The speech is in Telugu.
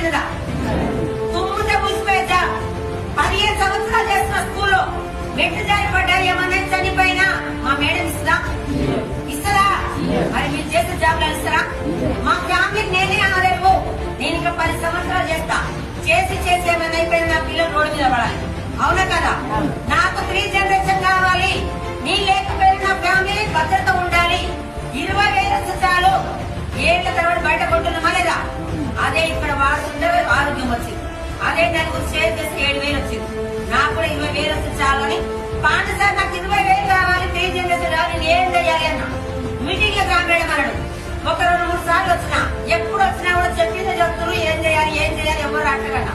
ఉన్నదా? తుమ్ముతే పులిసిపోయే జాబ్. 15 సంవత్సరాలు చేస్తున్న స్కూల్లో మెట్టు జారి పడ్డా ఏమన్నా చనిపోయినా మా మేడం ఇస్తుందా? ఇస్తుందా? మరి మీరు చేసే జాబ్లు ఇస్తారా? మా ఫ్యామిలీకి నేనే అనలేవు. నేను ఇంకా 10 సంవత్సరాలు చేస్తా. చేసి ఏమైనా అయిపోయినా నా పిల్లలు రోడ్డు మీద పడాలి. అవునా కదా? నాకు 3 జనరేషన్ కావాలి. నీ లేకపోయినా నా ఫ్యామిలీ భద్రత ఉండాలి. 20,000 చాలు. ఏళ్ళ తర్వాత బయట కొంటున్నామా లేదా? అదే ఇక్కడ వాడుతుంటే ఆరోగ్యం వచ్చింది. అదే దానికి షేర్ చేసి 7,000 వచ్చింది. నాకు కూడా 20,000 వస్తే చాలు అని పాండ సార్ నాకు 20,000 కావాలి. 3 జనరేషన్ రావాలి. నేను ఏం చేయాలి అన్న మీటింగ్ లో రామేయడం అన్నాడు. ఒక 2-3 సార్లు వచ్చినా ఎప్పుడు వచ్చినా కూడా చెప్పిందే చెప్తున్నారు. ఏం చేయాలి ఎవరు అట్టగన్నా